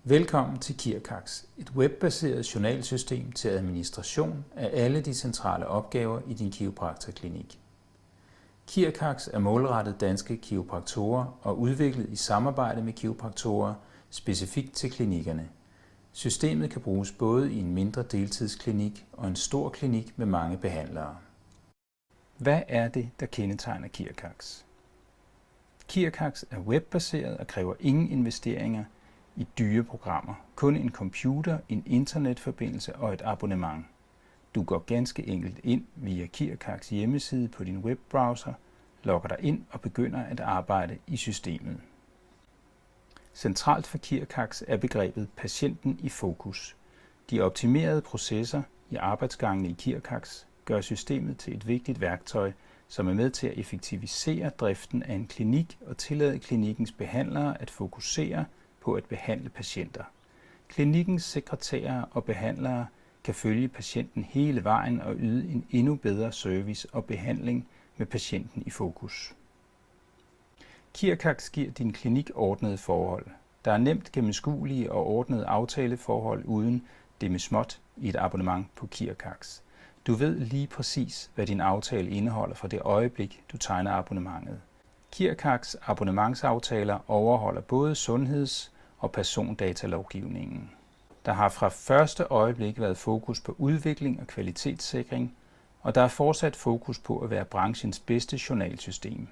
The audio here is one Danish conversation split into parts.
Velkommen til KIRCAX, et webbaseret journalsystem til administration af alle de centrale opgaver i din kiropraktorklinik. KIRCAX er målrettet danske kiropraktorer og udviklet i samarbejde med kiropraktorer specifikt til klinikkerne. Systemet kan bruges både i en mindre deltidsklinik og en stor klinik med mange behandlere. Hvad er det, der kendetegner KIRCAX? KIRCAX er webbaseret og kræver ingen investeringer i dyre programmer, kun en computer, en internetforbindelse og et abonnement. Du går ganske enkelt ind via KIRCAX hjemmeside på din webbrowser, logger dig ind og begynder at arbejde i systemet. Centralt for KIRCAX er begrebet patienten i fokus. De optimerede processer i arbejdsgangene i KIRCAX gør systemet til et vigtigt værktøj, som er med til at effektivisere driften af en klinik og tillade klinikkens behandlere at fokusere på at behandle patienter. Klinikkens sekretærer og behandlere kan følge patienten hele vejen og yde en endnu bedre service og behandling med patienten i fokus. KIRCAX giver din klinik ordnede forhold. Der er nemt gennemskuelige og ordnede aftaleforhold uden det med småt i et abonnement på KIRCAX. Du ved lige præcis, hvad din aftale indeholder fra det øjeblik, du tegner abonnementet. KIRCAX abonnementsaftaler overholder både sundheds- og persondatalovgivningen. Der har fra første øjeblik været fokus på udvikling og kvalitetssikring, og der er fortsat fokus på at være branchens bedste journalsystem.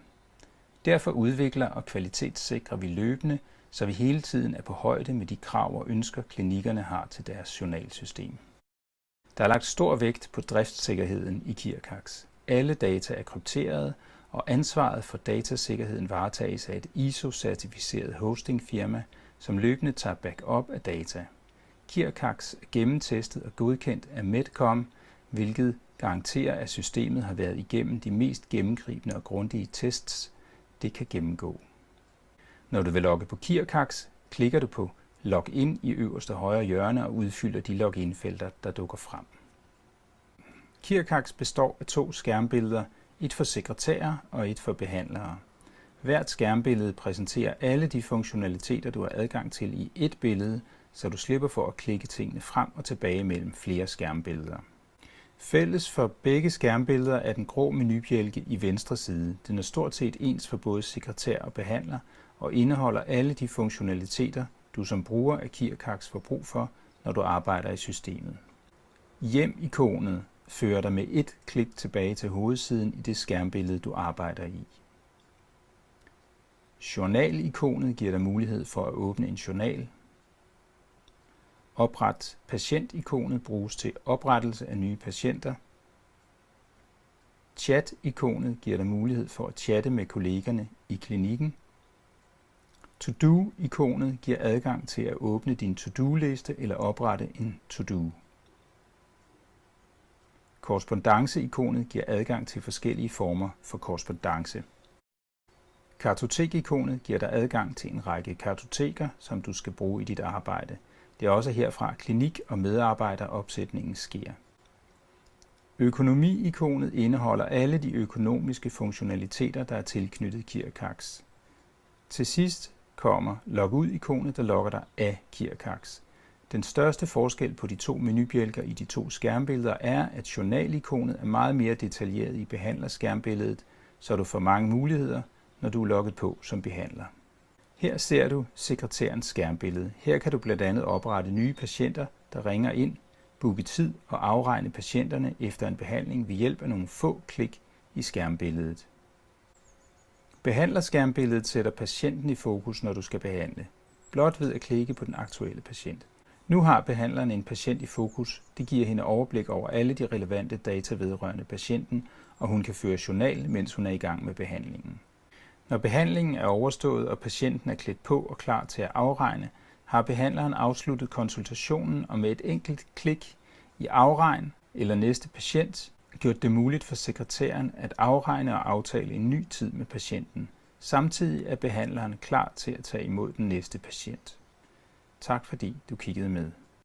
Derfor udvikler og kvalitetssikrer vi løbende, så vi hele tiden er på højde med de krav og ønsker, klinikkerne har til deres journalsystem. Der er lagt stor vægt på driftssikkerheden i KIRCAX. Alle data er krypterede, og ansvaret for datasikkerheden varetages af et ISO-certificeret hostingfirma, som løbende tager backup af data. KIRCAX er gennemtestet og godkendt af Medcom, hvilket garanterer, at systemet har været igennem de mest gennemgribende og grundige tests, det kan gennemgå. Når du vil logge på KIRCAX, klikker du på Login i øverste højre hjørne og udfylder de login-felter, der dukker frem. KIRCAX består af 2 skærmbilleder, et for sekretærer og et for behandlere. Hvert skærmbillede præsenterer alle de funktionaliteter, du har adgang til i ét billede, så du slipper for at klikke tingene frem og tilbage mellem flere skærmbilleder. Fælles for begge skærmbilleder er den grå menubjælke i venstre side. Den er stort set ens for både sekretær og behandler og indeholder alle de funktionaliteter, du som bruger af KIRCAX får brug for, når du arbejder i systemet. Hjem-ikonet fører dig med et klik tilbage til hovedsiden i det skærmbillede, du arbejder i. Journal-ikonet giver dig mulighed for at åbne en journal. Opret patient-ikonet bruges til oprettelse af nye patienter. Chat-ikonet giver dig mulighed for at chatte med kollegerne i klinikken. To-do-ikonet giver adgang til at åbne din to-do-liste eller oprette en to-do. Korrespondance-ikonet giver adgang til forskellige former for korrespondance. Kartotek-ikonet giver dig adgang til en række kartoteker, som du skal bruge i dit arbejde. Det er også herfra klinik- og medarbejderopsætningen sker. Økonomi-ikonet indeholder alle de økonomiske funktionaliteter, der er tilknyttet KIRCAX. Til sidst kommer log-ud-ikonet, der logger dig af KIRCAX. Den største forskel på de 2 menubjælker i de 2 skærmbilleder er, at journal-ikonet er meget mere detaljeret i behandlerskærmbilledet, så du får mange muligheder, når du er logget på som behandler. Her ser du sekretærens skærmbillede. Her kan du blandt andet oprette nye patienter, der ringer ind, booke tid og afregne patienterne efter en behandling ved hjælp af nogle få klik i skærmbilledet. Behandlerskærmbilledet sætter patienten i fokus, når du skal behandle, blot ved at klikke på den aktuelle patient. Nu har behandleren en patient i fokus. Det giver hende overblik over alle de relevante data vedrørende patienten, og hun kan føre journal, mens hun er i gang med behandlingen. Når behandlingen er overstået og patienten er klædt på og klar til at afregne, har behandleren afsluttet konsultationen og med et enkelt klik i afregn eller næste patient gjort det muligt for sekretæren at afregne og aftale en ny tid med patienten. Samtidig er behandleren klar til at tage imod den næste patient. Tak fordi du kiggede med.